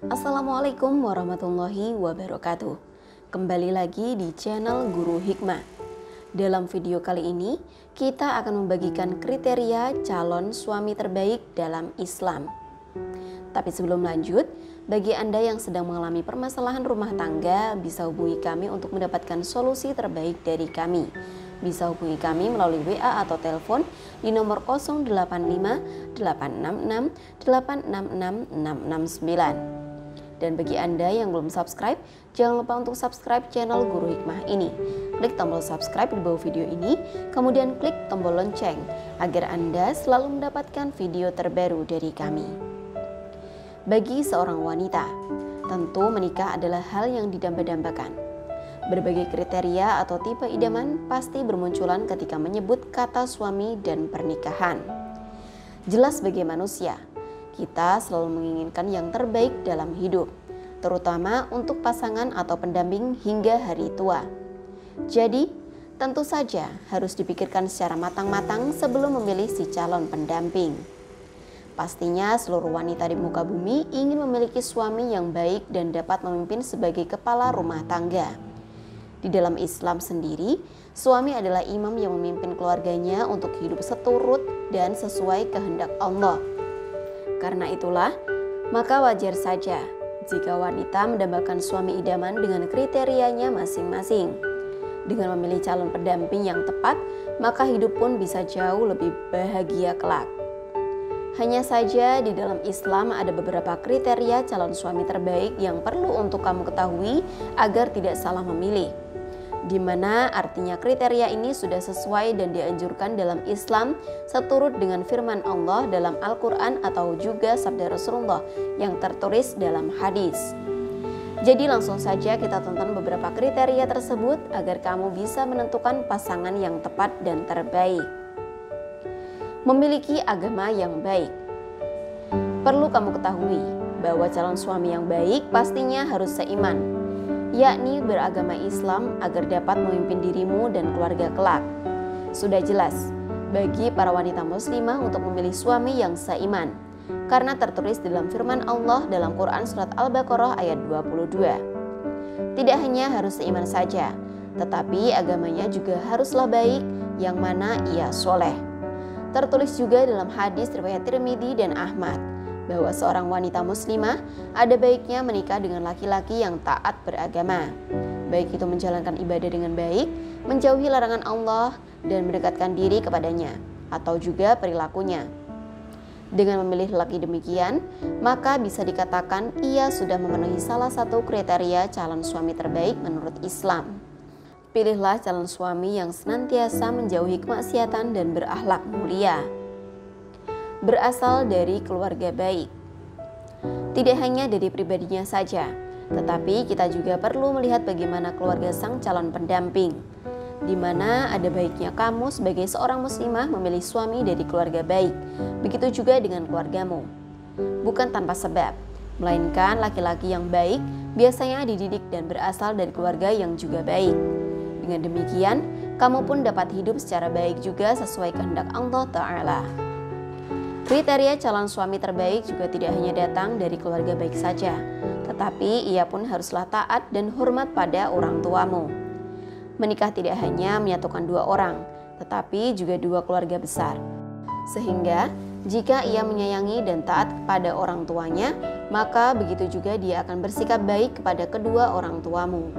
Assalamualaikum warahmatullahi wabarakatuh. Kembali lagi di channel Guru Hikmah. Dalam video kali ini, kita akan membagikan kriteria calon suami terbaik dalam Islam. Tapi sebelum lanjut, bagi Anda yang sedang mengalami permasalahan rumah tangga, bisa hubungi kami untuk mendapatkan solusi terbaik dari kami. Bisa hubungi kami melalui WA atau telepon di nomor 085 866 866 669. Dan bagi Anda yang belum subscribe, jangan lupa untuk subscribe channel Guru Hikmah ini. Klik tombol subscribe di bawah video ini, kemudian klik tombol lonceng agar Anda selalu mendapatkan video terbaru dari kami. Bagi seorang wanita, tentu menikah adalah hal yang didamba-dambakan. Berbagai kriteria atau tipe idaman pasti bermunculan ketika menyebut kata suami dan pernikahan. Jelas bagi manusia, kita selalu menginginkan yang terbaik dalam hidup, terutama untuk pasangan atau pendamping hingga hari tua. Jadi, tentu saja harus dipikirkan secara matang-matang sebelum memilih si calon pendamping. Pastinya seluruh wanita di muka bumi ingin memiliki suami yang baik dan dapat memimpin sebagai kepala rumah tangga. Di dalam Islam sendiri, suami adalah imam yang memimpin keluarganya untuk hidup seturut dan sesuai kehendak Allah. Karena itulah, maka wajar saja jika wanita mendambakan suami idaman dengan kriterianya masing-masing. Dengan memilih calon pendamping yang tepat, maka hidup pun bisa jauh lebih bahagia kelak. Hanya saja di dalam Islam ada beberapa kriteria calon suami terbaik yang perlu untuk kamu ketahui agar tidak salah memilih. Di mana artinya kriteria ini sudah sesuai dan dianjurkan dalam Islam seturut dengan firman Allah dalam Al-Quran atau juga sabda Rasulullah yang tertulis dalam hadis. Jadi langsung saja kita tonton beberapa kriteria tersebut agar kamu bisa menentukan pasangan yang tepat dan terbaik. Memiliki agama yang baik. Perlu kamu ketahui bahwa calon suami yang baik pastinya harus seiman, yakni beragama Islam agar dapat memimpin dirimu dan keluarga kelak. Sudah jelas bagi para wanita muslimah untuk memilih suami yang seiman, karena tertulis dalam firman Allah dalam Quran surat Al-Baqarah ayat 22. Tidak hanya harus seiman saja, tetapi agamanya juga haruslah baik, yang mana ia soleh. Tertulis juga dalam hadis riwayat Tirmidzi dan Ahmad bahwa seorang wanita muslimah ada baiknya menikah dengan laki-laki yang taat beragama, baik itu menjalankan ibadah dengan baik, menjauhi larangan Allah, dan mendekatkan diri kepadanya, atau juga perilakunya. Dengan memilih lelaki demikian, maka bisa dikatakan ia sudah memenuhi salah satu kriteria calon suami terbaik menurut Islam. Pilihlah calon suami yang senantiasa menjauhi kemaksiatan dan berakhlak mulia. Berasal dari keluarga baik. Tidak hanya dari pribadinya saja, tetapi kita juga perlu melihat bagaimana keluarga sang calon pendamping, di mana ada baiknya kamu sebagai seorang muslimah memilih suami dari keluarga baik. Begitu juga dengan keluargamu. Bukan tanpa sebab, melainkan laki-laki yang baik biasanya dididik dan berasal dari keluarga yang juga baik. Dengan demikian, kamu pun dapat hidup secara baik juga sesuai kehendak Allah Ta'ala. Kriteria calon suami terbaik juga tidak hanya datang dari keluarga baik saja, tetapi ia pun haruslah taat dan hormat pada orang tuamu. Menikah tidak hanya menyatukan dua orang, tetapi juga dua keluarga besar. Sehingga jika ia menyayangi dan taat kepada orang tuanya, maka begitu juga dia akan bersikap baik kepada kedua orang tuamu.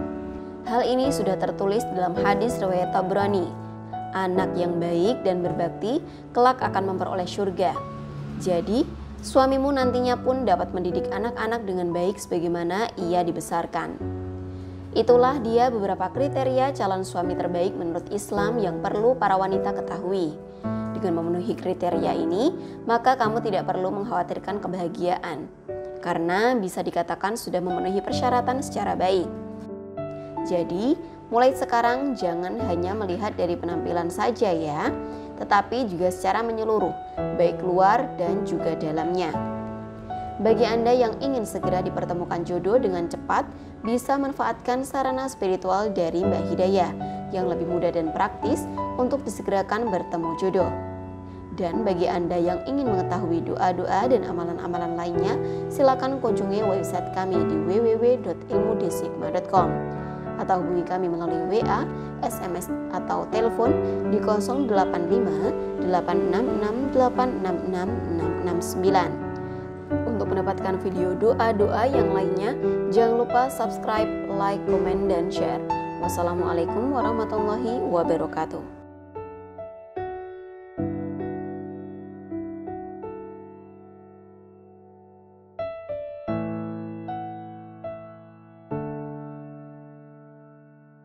Hal ini sudah tertulis dalam hadis riwayat Tabrani. Anak yang baik dan berbakti kelak akan memperoleh surga. Jadi, suamimu nantinya pun dapat mendidik anak-anak dengan baik sebagaimana ia dibesarkan. Itulah dia beberapa kriteria calon suami terbaik menurut Islam yang perlu para wanita ketahui. Dengan memenuhi kriteria ini, maka kamu tidak perlu mengkhawatirkan kebahagiaan, karena bisa dikatakan sudah memenuhi persyaratan secara baik. Jadi, mulai sekarang jangan hanya melihat dari penampilan saja ya, tetapi juga secara menyeluruh, baik luar dan juga dalamnya. Bagi Anda yang ingin segera dipertemukan jodoh dengan cepat, bisa manfaatkan sarana spiritual dari Mbak Hidayah yang lebih mudah dan praktis untuk disegerakan bertemu jodoh. Dan bagi Anda yang ingin mengetahui doa-doa dan amalan-amalan lainnya, silakan kunjungi website kami di www.ilmudisikma.com atau hubungi kami melalui WA, SMS, atau telepon di 085 866 866 669. Untuk mendapatkan video doa-doa yang lainnya, jangan lupa subscribe, like, komen, dan share. Wassalamualaikum warahmatullahi wabarakatuh.